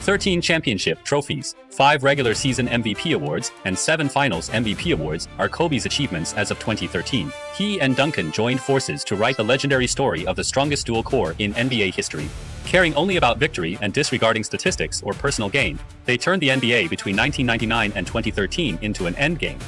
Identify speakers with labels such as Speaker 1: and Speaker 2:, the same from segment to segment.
Speaker 1: 13 championship trophies, 5 regular season MVP awards, and 7 finals MVP awards are Kobe's achievements as of 2013. He and Duncan joined forces to write the legendary story of the strongest dual core in NBA history. Caring only about victory and disregarding statistics or personal gain, they turned the NBA between 1999 and 2013 into an endgame.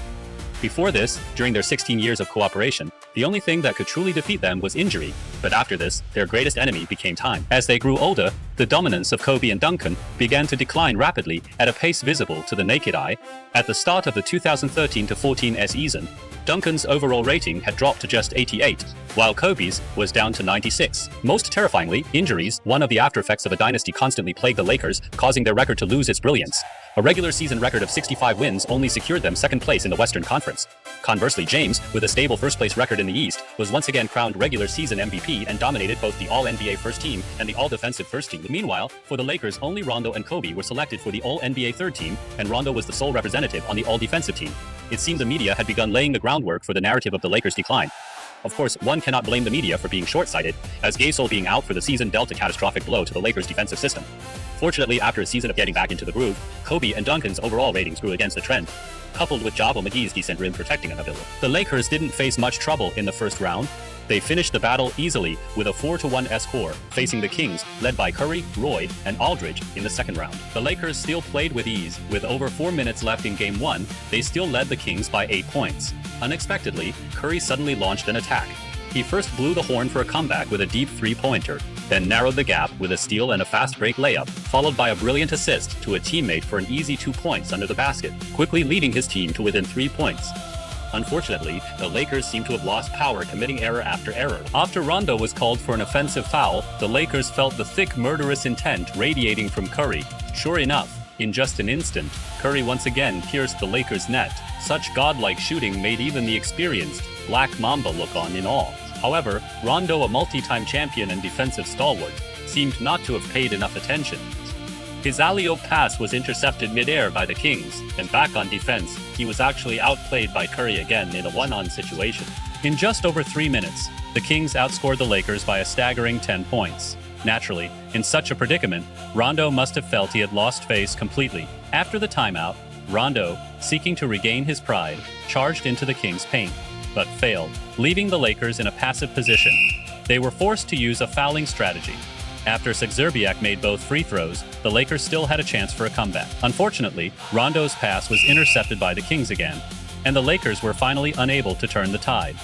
Speaker 1: Before this, during their 16 years of cooperation, the only thing that could truly defeat them was injury, but after this, their greatest enemy became time. As they grew older, the dominance of Kobe and Duncan began to decline rapidly at a pace visible to the naked eye. At the start of the 2013-14 season, Duncan's overall rating had dropped to just 88, while Kobe's was down to 96. Most terrifyingly, injuries, one of the aftereffects of a dynasty, constantly plagued the Lakers, causing their record to lose its brilliance. A regular season record of 65 wins only secured them second place in the Western Conference. Conversely, James, with a stable first-place record in the East, was once again crowned regular season MVP and dominated both the All-NBA first team and the All-Defensive first team. Meanwhile, for the Lakers, only Rondo and Kobe were selected for the All-NBA third team, and Rondo was the sole representative on the All-Defensive team. It seemed the media had begun laying the groundwork for the narrative of the Lakers' decline. Of course, one cannot blame the media for being short-sighted, as Gasol being out for the season dealt a catastrophic blow to the Lakers' defensive system. Fortunately, after a season of getting back into the groove, Kobe and Duncan's overall ratings grew against the trend, coupled with Javo McGee's decent rim protecting ability. The Lakers didn't face much trouble in the first round. They finished the battle easily with a 4-1 score, facing the Kings, led by Curry, Roy, and Aldridge in the second round. The Lakers still played with ease. With over 4 minutes left in Game 1, they still led the Kings by 8 points. Unexpectedly, Curry suddenly launched an attack. He first blew the horn for a comeback with a deep three-pointer, then narrowed the gap with a steal and a fast break layup, followed by a brilliant assist to a teammate for an easy 2 points under the basket, quickly leading his team to within 3 points. Unfortunately, the Lakers seem to have lost power, committing error after error. After Rondo was called for an offensive foul, the Lakers felt the thick, murderous intent radiating from Curry. Sure enough, in just an instant, Curry once again pierced the Lakers' net. Such godlike shooting made even the experienced Black Mamba look on in awe. However, Rondo, a multi-time champion and defensive stalwart, seemed not to have paid enough attention. His alley-oop pass was intercepted mid-air by the Kings, and back on defense, he was actually outplayed by Curry again in a one-on situation. In just over 3 minutes, the Kings outscored the Lakers by a staggering 10 points. Naturally, in such a predicament, Rondo must have felt he had lost face completely. After the timeout, Rondo, seeking to regain his pride, charged into the Kings' paint, but failed, leaving the Lakers in a passive position. They were forced to use a fouling strategy. After Zerbiak made both free throws, the Lakers still had a chance for a comeback. Unfortunately, Rondo's pass was intercepted by the Kings again, and the Lakers were finally unable to turn the tide.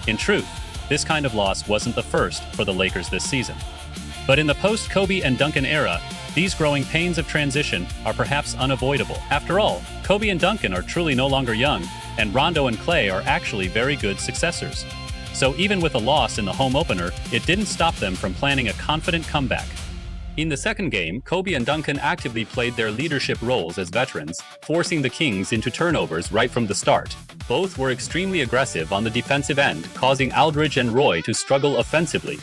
Speaker 1: In truth, this kind of loss wasn't the first for the Lakers this season. But in the post-Kobe and Duncan era, these growing pains of transition are perhaps unavoidable. After all, Kobe and Duncan are truly no longer young, and Rondo and Clay are actually very good successors. So even with a loss in the home opener, it didn't stop them from planning a confident comeback. In the second game, Kobe and Duncan actively played their leadership roles as veterans, forcing the Kings into turnovers right from the start. Both were extremely aggressive on the defensive end, causing Aldridge and Roy to struggle offensively.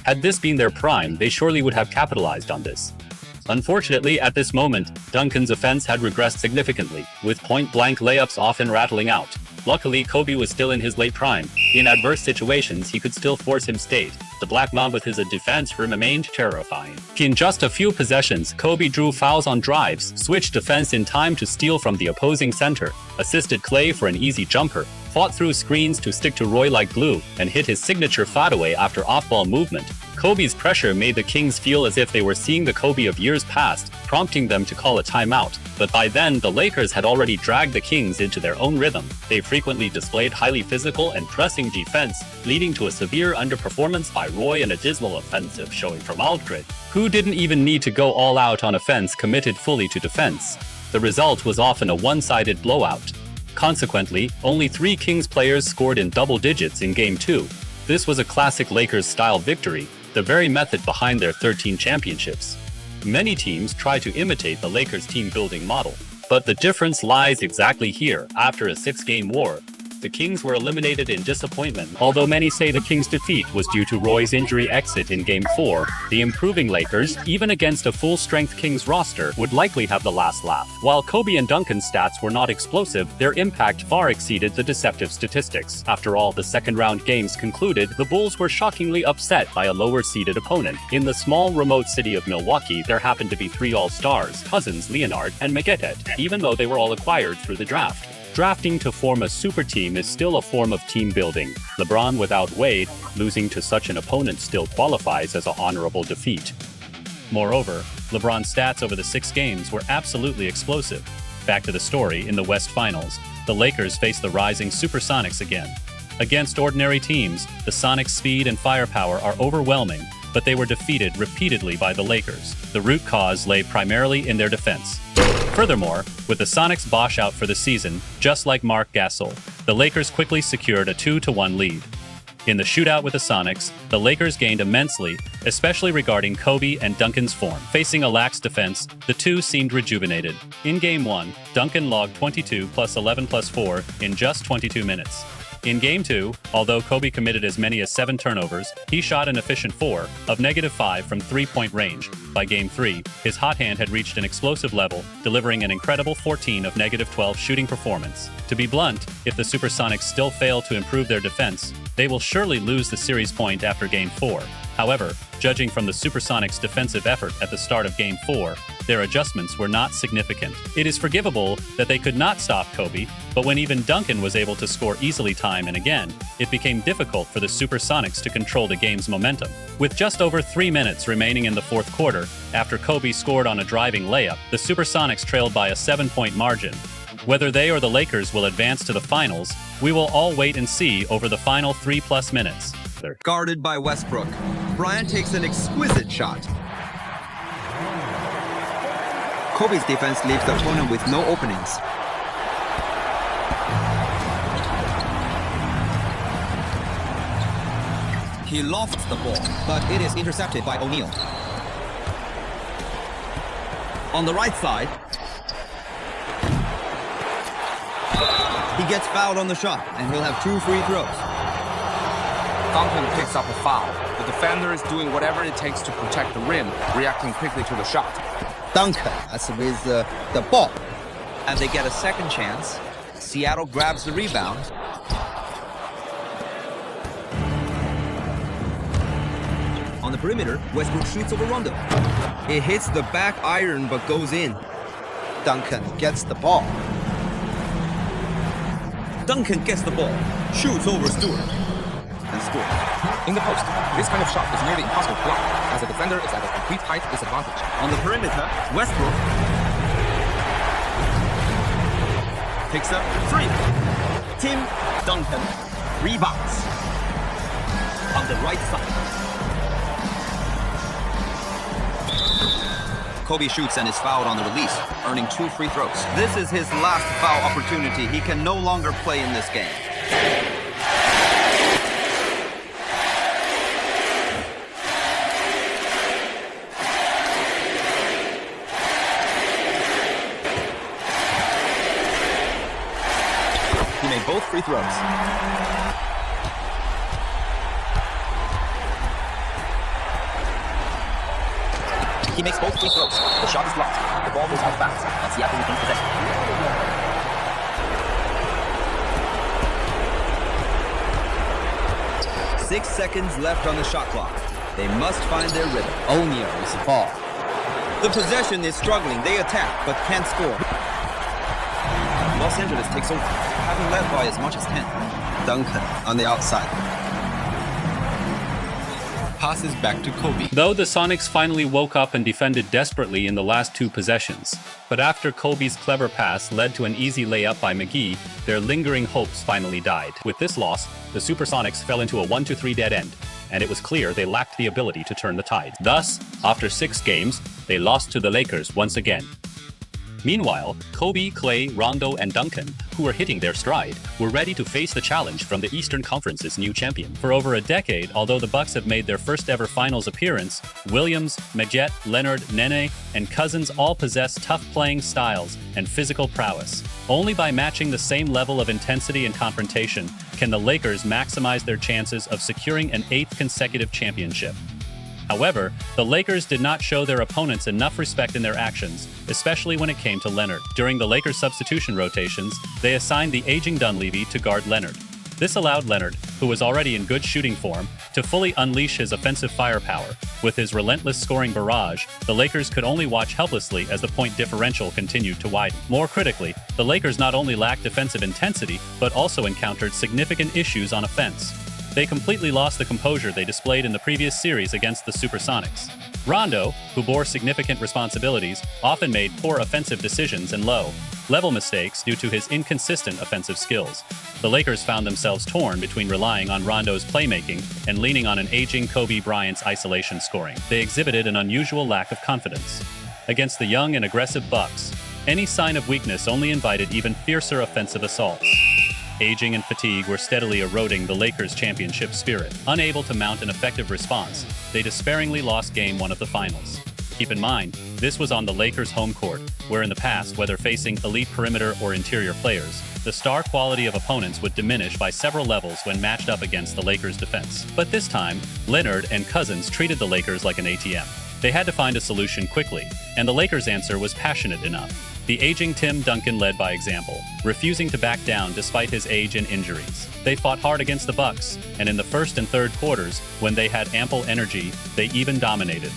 Speaker 1: Had this been their prime, they surely would have capitalized on this. Unfortunately, at this moment, Duncan's offense had regressed significantly, with point-blank layups often rattling out. Luckily, Kobe was still in his late prime. In adverse situations, he could still force him state. The Black Mamba with his defense remained terrifying. In just a few possessions, Kobe drew fouls on drives, switched defense in time to steal from the opposing center, assisted Clay for an easy jumper, fought through screens to stick to Roy like glue, and hit his signature fadeaway after off-ball movement. Kobe's pressure made the Kings feel as if they were seeing the Kobe of years past, prompting them to call a timeout. But by then, the Lakers had already dragged the Kings into their own rhythm. They frequently displayed highly physical and pressing defense, leading to a severe underperformance by Roy and a dismal offensive showing from Aldridge, who didn't even need to go all out on offense, committed fully to defense. The result was often a one-sided blowout. Consequently, only 3 Kings players scored in double digits in Game 2. This was a classic Lakers-style victory, the very method behind their 13 championships. Many teams try to imitate the Lakers' team-building model, but the difference lies exactly here. After a 6-game war, the Kings were eliminated in disappointment. Although many say the Kings' defeat was due to Roy's injury exit in Game 4, the improving Lakers, even against a full-strength Kings roster, would likely have the last laugh. While Kobe and Duncan's stats were not explosive, their impact far exceeded the deceptive statistics. After all, the second-round games concluded, the Bulls were shockingly upset by a lower-seeded opponent. In the small, remote city of Milwaukee, there happened to be 3 All-Stars, Cousins, Leonard, and McGettet, even though they were all acquired through the draft. Drafting to form a super team is still a form of team building. LeBron without Wade, losing to such an opponent still qualifies as an honorable defeat. Moreover, LeBron's stats over the 6 games were absolutely explosive. Back to the story, in the West Finals, the Lakers faced the rising Supersonics again. Against ordinary teams, the Sonics' speed and firepower are overwhelming, but they were defeated repeatedly by the Lakers. The root cause lay primarily in their defense. Furthermore, with the Sonics' Bosh out for the season, just like Marc Gasol, the Lakers quickly secured a 2-1 lead. In the shootout with the Sonics, the Lakers gained immensely, especially regarding Kobe and Duncan's form. Facing a lax defense, the two seemed rejuvenated. In Game 1, Duncan logged 22 plus 11 plus 4 in just 22 minutes. In Game 2, although Kobe committed as many as 7 turnovers, he shot an efficient 4 of -5 from three-point range. By Game 3, his hot hand had reached an explosive level, delivering an incredible 14 of -12 shooting performance. To be blunt, if the Supersonics still fail to improve their defense, they will surely lose the series point after Game 4. However, judging from the Supersonics' defensive effort at the start of Game 4, their adjustments were not significant. It is forgivable that they could not stop Kobe, but when even Duncan was able to score easily time and again, it became difficult for the Supersonics to control the game's momentum. With just over 3 minutes remaining in the fourth quarter, after Kobe scored on a driving layup, the Supersonics trailed by a 7-point margin. Whether they or the Lakers will advance to the finals, we will all wait and see over the final 3+ minutes.
Speaker 2: Guarded by Westbrook. Bryant takes an exquisite shot. Kobe's defense leaves the opponent with no openings. He lofts the ball, but it is intercepted by O'Neal. On the right side, he gets fouled on the shot, and he'll have 2 free throws.
Speaker 3: Duncan picks up a foul. The defender is doing whatever it takes to protect the rim, reacting quickly to the shot.
Speaker 2: Duncan with the ball, and they get a second chance. Seattle grabs the rebound. On the perimeter, Westbrook shoots over Rondo. It hits the back iron but goes in. Duncan gets the ball. Duncan gets the ball, shoots over Stewart, and scores.
Speaker 3: In the post, this kind of shot is nearly impossible to block, as the defender is at a complete height disadvantage.
Speaker 2: On the perimeter, Westbrook picks up 3. Tim Duncan rebounds on the right side. Kobe shoots and is fouled on the release, earning 2 free throws. This is his last foul opportunity. He can no longer play in this game. He made both free throws. He makes both free throws. The shot is blocked. The ball goes out fast, and Seattle retains possession. 6 seconds left on the shot clock. They must find their rhythm. O'Neal is the ball. The possession is struggling. They attack, but can't score. Los Angeles takes over, having led by as much as 10. Duncan on the outside. Passes back to Kobe.
Speaker 1: Though the Sonics finally woke up and defended desperately in the last 2 possessions, but after Kobe's clever pass led to an easy layup by McGee, their lingering hopes finally died. With this loss, the Supersonics fell into a 1-3 dead end, and it was clear they lacked the ability to turn the tide. Thus, after 6 games, they lost to the Lakers once again. Meanwhile, Kobe, Klay, Rondo, and Duncan, who were hitting their stride, were ready to face the challenge from the Eastern Conference's new champion. For over a decade, although the Bucks have made their first ever finals appearance, Williams, Magette, Leonard, Nene, and Cousins all possess tough playing styles and physical prowess. Only by matching the same level of intensity and confrontation can the Lakers maximize their chances of securing an 8th consecutive championship. However, the Lakers did not show their opponents enough respect in their actions, especially when it came to Leonard. During the Lakers' substitution rotations, they assigned the aging Dunleavy to guard Leonard. This allowed Leonard, who was already in good shooting form, to fully unleash his offensive firepower. With his relentless scoring barrage, the Lakers could only watch helplessly as the point differential continued to widen. More critically, the Lakers not only lacked defensive intensity, but also encountered significant issues on offense. They completely lost the composure they displayed in the previous series against the Supersonics. Rondo, who bore significant responsibilities, often made poor offensive decisions and low-level mistakes due to his inconsistent offensive skills. The Lakers found themselves torn between relying on Rondo's playmaking and leaning on an aging Kobe Bryant's isolation scoring. They exhibited an unusual lack of confidence. Against the young and aggressive Bucks, any sign of weakness only invited even fiercer offensive assaults. Aging and fatigue were steadily eroding the Lakers' championship spirit. Unable to mount an effective response, they despairingly lost Game 1 of the finals. Keep in mind, this was on the Lakers' home court, where in the past, whether facing elite perimeter or interior players, the star quality of opponents would diminish by several levels when matched up against the Lakers' defense. But this time, Leonard and Cousins treated the Lakers like an ATM. They had to find a solution quickly, and the Lakers' answer was passionate enough. The aging Tim Duncan led by example, refusing to back down despite his age and injuries. They fought hard against the Bucks, and in the first and third quarters, when they had ample energy, they even dominated.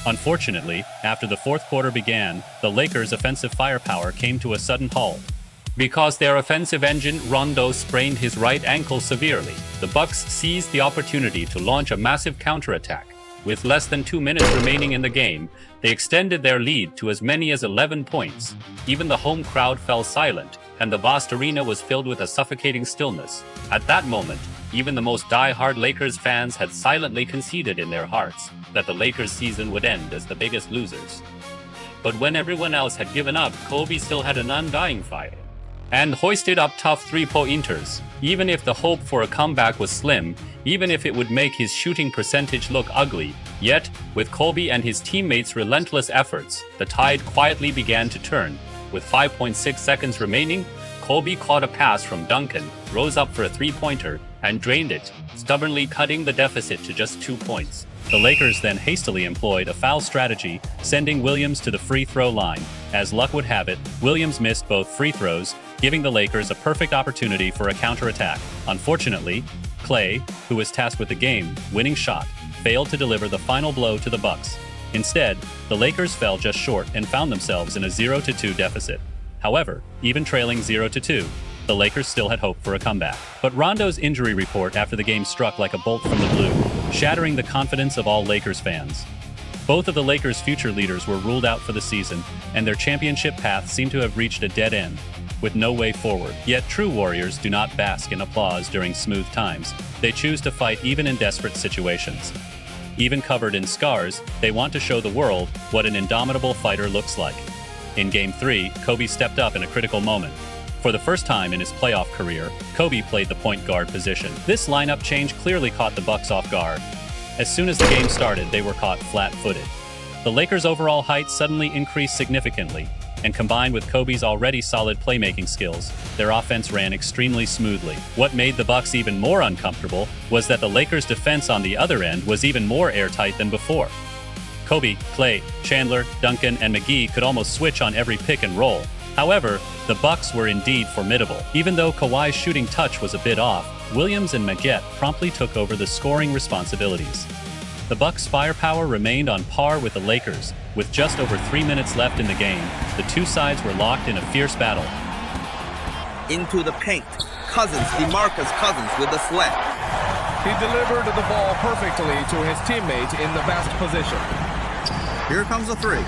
Speaker 1: Unfortunately, after the fourth quarter began, the Lakers' offensive firepower came to a sudden halt. Because their offensive engine Rondo sprained his right ankle severely, the Bucks seized the opportunity to launch a massive counterattack. With less than 2 minutes remaining in the game, they extended their lead to as many as 11 points. Even the home crowd fell silent, and the vast arena was filled with a suffocating stillness. At that moment, even the most die-hard Lakers fans had silently conceded in their hearts that the Lakers' season would end as the biggest losers. But when everyone else had given up, Kobe still had an undying fire and hoisted up tough three-pointers. Even if the hope for a comeback was slim, even if it would make his shooting percentage look ugly, yet, with Kobe and his teammates' relentless efforts, the tide quietly began to turn. With 5.6 seconds remaining, Kobe caught a pass from Duncan, rose up for a three-pointer, and drained it, stubbornly cutting the deficit to just 2 points. The Lakers then hastily employed a foul strategy, sending Williams to the free throw line. As luck would have it, Williams missed both free throws, giving the Lakers a perfect opportunity for a counterattack. Unfortunately, Klay, who was tasked with the game-winning shot, failed to deliver the final blow to the Bucks. Instead, the Lakers fell just short and found themselves in a 0-2 deficit. However, even trailing 0-2, the Lakers still had hope for a comeback. But Rondo's injury report after the game struck like a bolt from the blue, shattering the confidence of all Lakers fans. Both of the Lakers' future leaders were ruled out for the season, and their championship path seemed to have reached a dead end, with no way forward. Yet true warriors do not bask in applause during smooth times. They choose to fight even in desperate situations. Even covered in scars, they want to show the world what an indomitable fighter looks like. In Game 3, Kobe stepped up in a critical moment. For the first time in his playoff career, Kobe played the point guard position. This lineup change clearly caught the Bucks off guard. As soon as the game started, they were caught flat-footed. The Lakers' overall height suddenly increased significantly, and combined with Kobe's already solid playmaking skills, their offense ran extremely smoothly. What made the Bucks even more uncomfortable was that the Lakers' defense on the other end was even more airtight than before. Kobe, Klay, Chandler, Duncan, and McGee could almost switch on every pick and roll. However, the Bucks were indeed formidable. Even though Kawhi's shooting touch was a bit off, Williams and Magette promptly took over the scoring responsibilities. The Bucks' firepower remained on par with the Lakers. With just over 3 minutes left in the game, the two sides were locked in a fierce battle.
Speaker 2: Into the paint. Cousins, DeMarcus Cousins with the sled.
Speaker 3: He delivered the ball perfectly to his teammate in the best position.
Speaker 2: Here comes a three.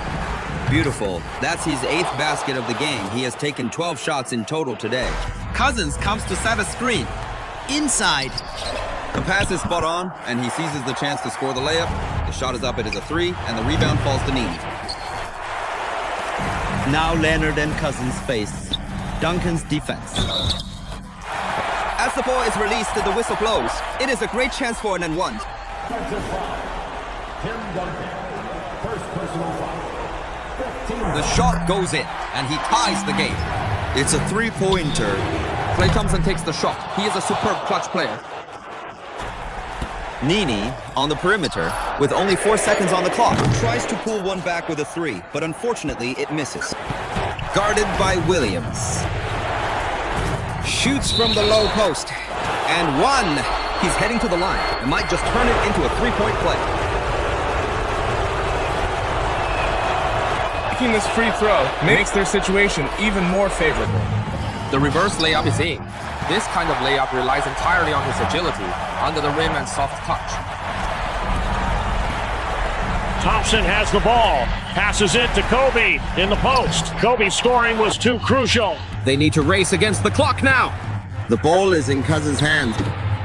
Speaker 2: Beautiful. That's his 8th basket of the game. He has taken 12 shots in total today. Cousins comes to set a screen. Inside. The pass is spot on, and he seizes the chance to score the layup. The shot is up, it is a three, and the rebound falls to Nene. Now Leonard and Cousins face Duncan's defense. As the ball is released, the whistle blows. It is a great chance for an and one.
Speaker 4: Tim Duncan, first personal foul.
Speaker 2: The shot goes in, and he ties the game. It's a three-pointer.
Speaker 3: Klay Thompson takes the shot. He is a superb clutch player.
Speaker 2: Nini on the perimeter with only 4 seconds on the clock. Tries to pull one back with a three, but unfortunately it misses. Guarded by Williams. Shoots from the low post. And one. He's heading to the line and might just turn it into a three-point play.
Speaker 5: Making this free throw makes their situation even more favorable.
Speaker 3: The reverse layup is in. This kind of layup relies entirely on his agility, under the rim and soft touch.
Speaker 6: Thompson has the ball, passes it to Kobe in the post. Kobe's scoring was too crucial.
Speaker 2: They need to race against the clock now. The ball is in Cousins' hands.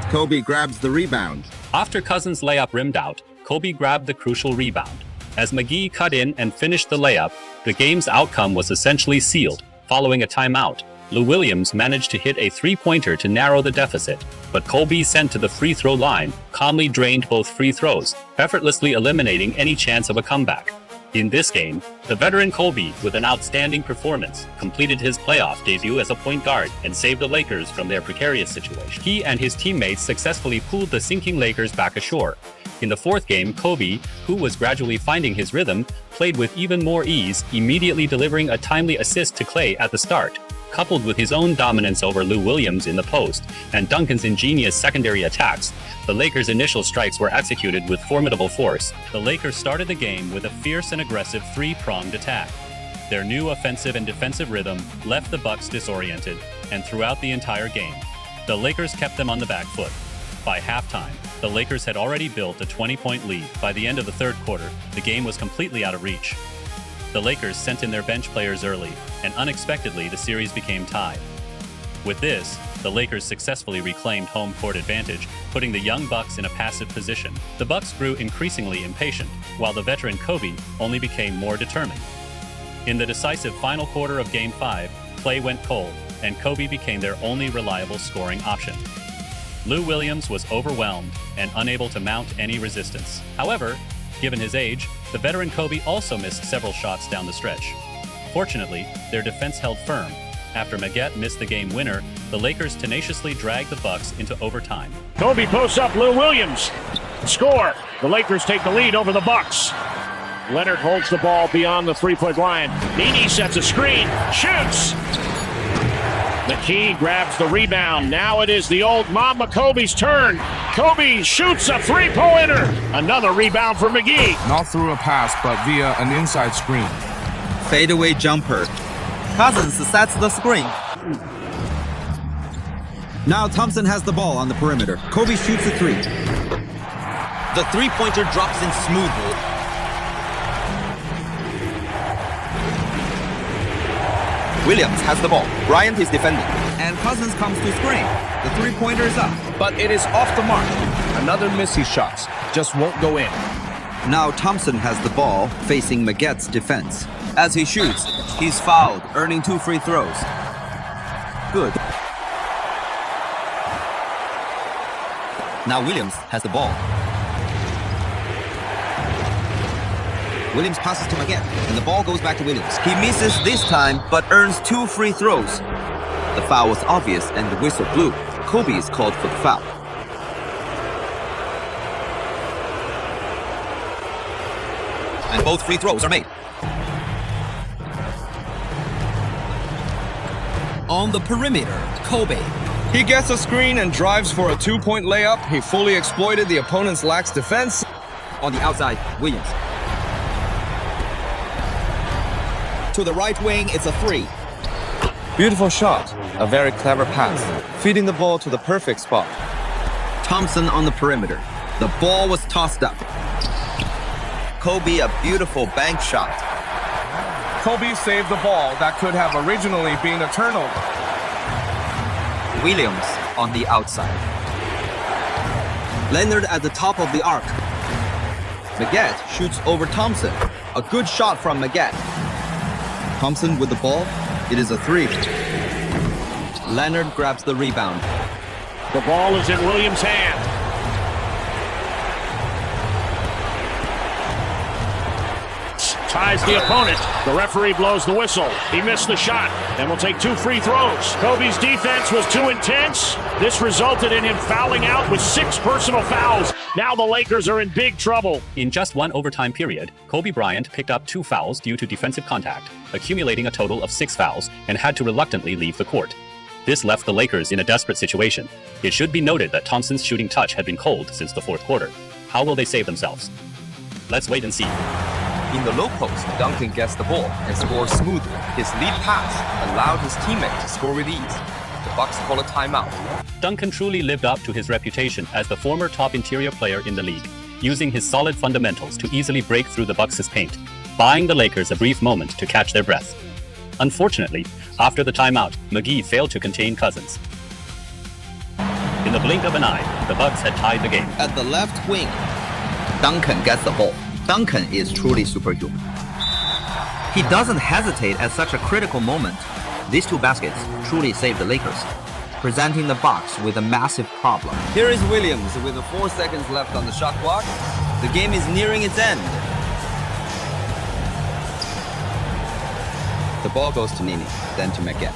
Speaker 2: Kobe grabs the rebound.
Speaker 1: After Cousins' layup rimmed out, Kobe grabbed the crucial rebound. As McGee cut in and finished the layup, the game's outcome was essentially sealed. Following a timeout, Lou Williams managed to hit a three-pointer to narrow the deficit, but Kobe sent to the free throw line calmly drained both free throws, effortlessly eliminating any chance of a comeback. In this game, the veteran Kobe, with an outstanding performance, completed his playoff debut as a point guard and saved the Lakers from their precarious situation. He and his teammates successfully pulled the sinking Lakers back ashore. In the fourth game, Kobe, who was gradually finding his rhythm, played with even more ease, immediately delivering a timely assist to Klay at the start. Coupled with his own dominance over Lou Williams in the post and Duncan's ingenious secondary attacks, the Lakers' initial strikes were executed with formidable force. The Lakers started the game with a fierce and aggressive three-pronged attack. Their new offensive and defensive rhythm left the Bucks disoriented, and throughout the entire game, the Lakers kept them on the back foot. By halftime, the Lakers had already built a 20-point lead. By the end of the third quarter, the game was completely out of reach. The Lakers sent in their bench players early, and unexpectedly the series became tied. With this, the Lakers successfully reclaimed home court advantage, putting the young Bucks in a passive position. The Bucks grew increasingly impatient, while the veteran Kobe only became more determined. In the decisive final quarter of Game 5, Klay went cold, and Kobe became their only reliable scoring option. Lou Williams was overwhelmed and unable to mount any resistance. However, given his age, the veteran Kobe also missed several shots down the stretch. Fortunately, their defense held firm. After Maggette missed the game winner, the Lakers tenaciously dragged the Bucks into overtime.
Speaker 6: Kobe posts up Lou Williams. Score. The Lakers take the lead over the Bucks. Leonard holds the ball beyond the three-point line. Nini sets a screen. Shoots. McKee grabs the rebound. Now it is the old Mamba Kobe's turn. Kobe shoots a three-pointer. Another rebound for McGee.
Speaker 5: Not through a pass, but via an inside screen.
Speaker 2: Fadeaway jumper. Cousins sets the screen. Now Thompson has the ball on the perimeter. Kobe shoots a three. The three-pointer drops in smoothly. Williams has the ball. Bryant is defending. And Cousins comes to screen. The three-pointer is up.
Speaker 5: But it is off the mark. Another missy shot. Just won't go in.
Speaker 2: Now Thompson has the ball facing Maggette's defense. As he shoots, he's fouled, earning 2 free throws. Good. Now Williams has the ball. Williams passes to Maggette, and the ball goes back to Williams. He misses this time, but earns 2 free throws. The foul was obvious, and the whistle blew. Kobe is called for the foul. And both free throws are made. On the perimeter, Kobe.
Speaker 5: He gets a screen and drives for a 2-point layup. He fully exploited the opponent's lax defense.
Speaker 2: On the outside, Williams. To the right wing, it's a 3.
Speaker 5: Beautiful shot. A very clever pass. Feeding the ball to the perfect spot.
Speaker 2: Thompson on the perimeter. The ball was tossed up. Kobe, a beautiful bank shot.
Speaker 5: Kobe saved the ball that could have originally been a turnover.
Speaker 2: Williams on the outside. Leonard at the top of the arc. Maggette shoots over Thompson. A good shot from Maggette. Thompson with the ball. It is a three. Leonard grabs the rebound.
Speaker 6: The ball is in Williams' hand. Ties the opponent. The referee blows the whistle. He missed the shot and will take 2 free throws. Kobe's defense was too intense. This resulted in him fouling out with 6 personal fouls. Now the Lakers are in big trouble.
Speaker 1: In just one overtime period, Kobe Bryant picked up 2 fouls due to defensive contact, accumulating a total of 6 fouls, and had to reluctantly leave the court. This left the Lakers in a desperate situation. It should be noted that Thompson's shooting touch had been cold since the fourth quarter. How will they save themselves? Let's wait and see.
Speaker 3: In the low post, Duncan gets the ball and scores smoothly. His lead pass allowed his teammate to score with ease. The Bucks call a timeout.
Speaker 1: Duncan truly lived up to his reputation as the former top interior player in the league, using his solid fundamentals to easily break through the Bucks' paint, buying the Lakers a brief moment to catch their breath. Unfortunately, after the timeout, McGee failed to contain Cousins. In the blink of an eye, the Bucks had tied the game.
Speaker 2: At the left wing, Duncan gets the ball. Duncan is truly superhuman. He doesn't hesitate at such a critical moment. These 2 baskets truly saved the Lakers, presenting the Bucks with a massive problem. Here is Williams with 4 seconds left on the shot clock. The game is nearing its end. The ball goes to Nini, then to Magette.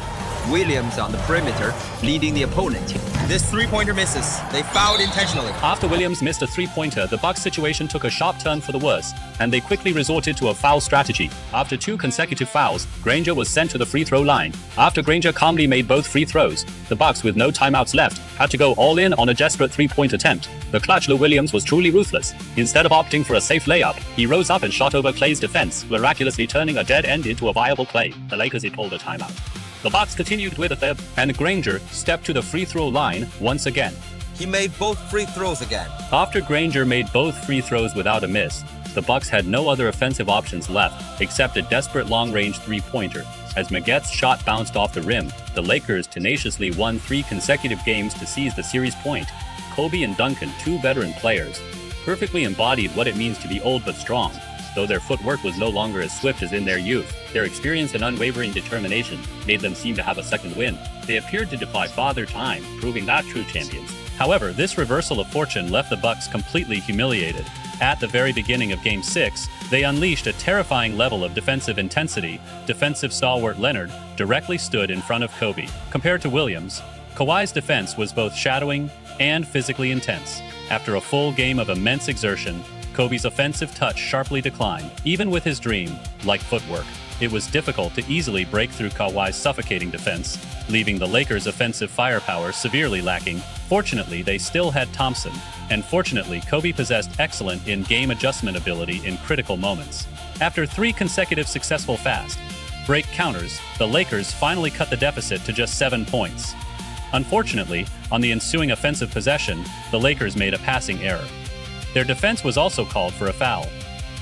Speaker 2: Williams on the perimeter, leading the opponent. This three-pointer misses. They fouled intentionally.
Speaker 1: After Williams missed a three-pointer, the Bucks' situation took a sharp turn for the worse, and they quickly resorted to a foul strategy. After 2 consecutive fouls, Granger was sent to the free throw line. After Granger calmly made both free throws, the Bucks, with no timeouts left, had to go all in on a desperate three-point attempt. The clutch Lou Williams was truly ruthless. Instead of opting for a safe layup, he rose up and shot over Clay's defense, miraculously turning a dead end into a viable play. The Lakers called a timeout. The Bucks continued with a third, and Granger stepped to the free throw line once again.
Speaker 2: He made both free throws again.
Speaker 1: After Granger made both free throws without a miss, the Bucks had no other offensive options left except a desperate long-range three-pointer. As Magette's shot bounced off the rim, the Lakers tenaciously won 3 consecutive games to seize the series point. Kobe and Duncan, 2 veteran players, perfectly embodied what it means to be old but strong. Though their footwork was no longer as swift as in their youth, their experience and unwavering determination made them seem to have a second wind. They appeared to defy Father Time, proving not true champions. However, this reversal of fortune left the Bucks completely humiliated. At the very beginning of Game 6, they unleashed a terrifying level of defensive intensity. Defensive stalwart Leonard directly stood in front of Kobe. Compared to Williams, Kawhi's defense was both shadowing and physically intense. After a full game of immense exertion, Kobe's offensive touch sharply declined. Even with his dream-like footwork, it was difficult to easily break through Kawhi's suffocating defense, leaving the Lakers' offensive firepower severely lacking. Fortunately, they still had Thompson, and fortunately, Kobe possessed excellent in-game adjustment ability in critical moments. After 3 consecutive successful fast break counters, the Lakers finally cut the deficit to just 7 points. Unfortunately, on the ensuing offensive possession, the Lakers made a passing error. Their defense was also called for a foul.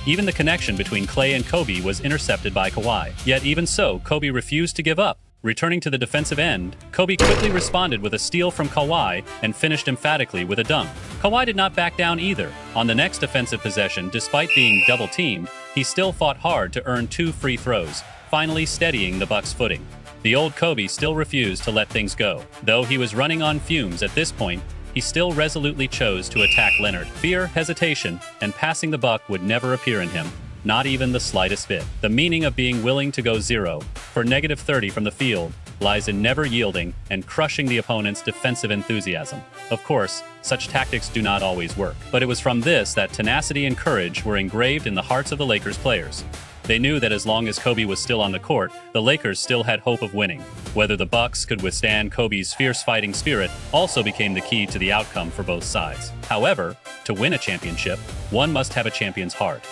Speaker 1: Even the connection between Clay and Kobe was intercepted by Kawhi. Yet even so, Kobe refused to give up. Returning to the defensive end, Kobe quickly responded with a steal from Kawhi and finished emphatically with a dunk. Kawhi did not back down either. On the next offensive possession, despite being double-teamed, he still fought hard to earn 2 free throws, finally steadying the Bucks' footing. The old Kobe still refused to let things go. Though he was running on fumes at this point, he still resolutely chose to attack Leonard. Fear, hesitation, and passing the buck would never appear in him, not even the slightest bit. The meaning of being willing to go 0 for -30 from the field lies in never yielding and crushing the opponent's defensive enthusiasm. Of course, such tactics do not always work, but it was from this that tenacity and courage were engraved in the hearts of the Lakers players. They knew that as long as Kobe was still on the court, the Lakers still had hope of winning. Whether the Bucks could withstand Kobe's fierce fighting spirit also became the key to the outcome for both sides. However, to win a championship, one must have a champion's heart.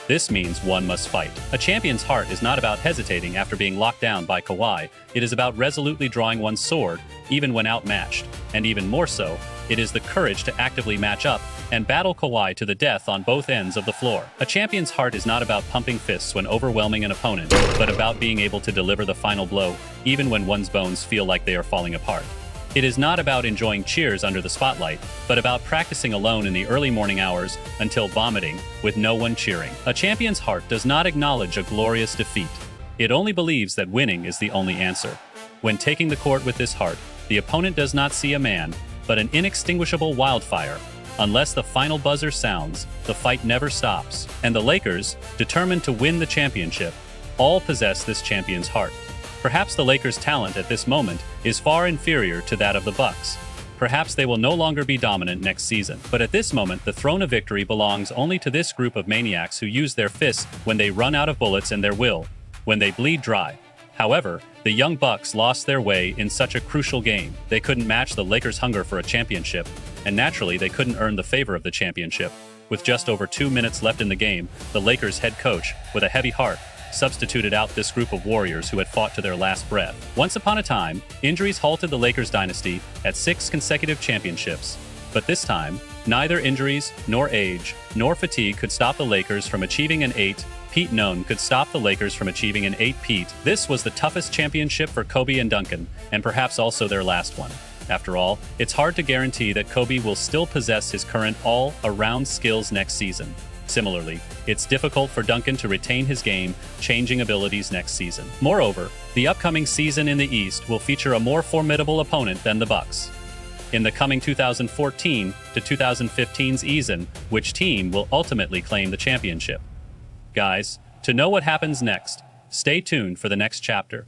Speaker 1: This means one must fight. A champion's heart is not about hesitating after being locked down by Kawhi. It is about resolutely drawing one's sword, even when outmatched. And even more so, it is the courage to actively match up and battle Kawhi to the death on both ends of the floor. A champion's heart is not about pumping fists when overwhelming an opponent, but about being able to deliver the final blow, even when one's bones feel like they are falling apart. It is not about enjoying cheers under the spotlight, but about practicing alone in the early morning hours until vomiting with no one cheering. A champion's heart does not acknowledge a glorious defeat. It only believes that winning is the only answer. When taking the court with this heart, the opponent does not see a man, but an inextinguishable wildfire. Unless the final buzzer sounds, the fight never stops. And the Lakers, determined to win the championship, all possess this champion's heart. Perhaps the Lakers' talent at this moment is far inferior to that of the Bucks. Perhaps they will no longer be dominant next season. But at this moment, the throne of victory belongs only to this group of maniacs who use their fists when they run out of bullets and their will, when they bleed dry. However, the young Bucks lost their way in such a crucial game. They couldn't match the Lakers' hunger for a championship, and naturally they couldn't earn the favor of the championship. With just over 2 minutes left in the game, the Lakers' head coach, with a heavy heart, substituted out this group of warriors who had fought to their last breath. Once upon a time, injuries halted the Lakers' dynasty at 6 consecutive championships. But this time, neither injuries, nor age, nor fatigue could stop the Lakers from achieving an 8-peat. None could stop the Lakers from achieving an 8-peat. This was the toughest championship for Kobe and Duncan, and perhaps also their last one. After all, it's hard to guarantee that Kobe will still possess his current all-around skills next season. Similarly, it's difficult for Duncan to retain his game-changing abilities next season. Moreover, the upcoming season in the East will feature a more formidable opponent than the Bucks. In the coming 2014 to 2015 season, which team will ultimately claim the championship? Guys, to know what happens next, stay tuned for the next chapter.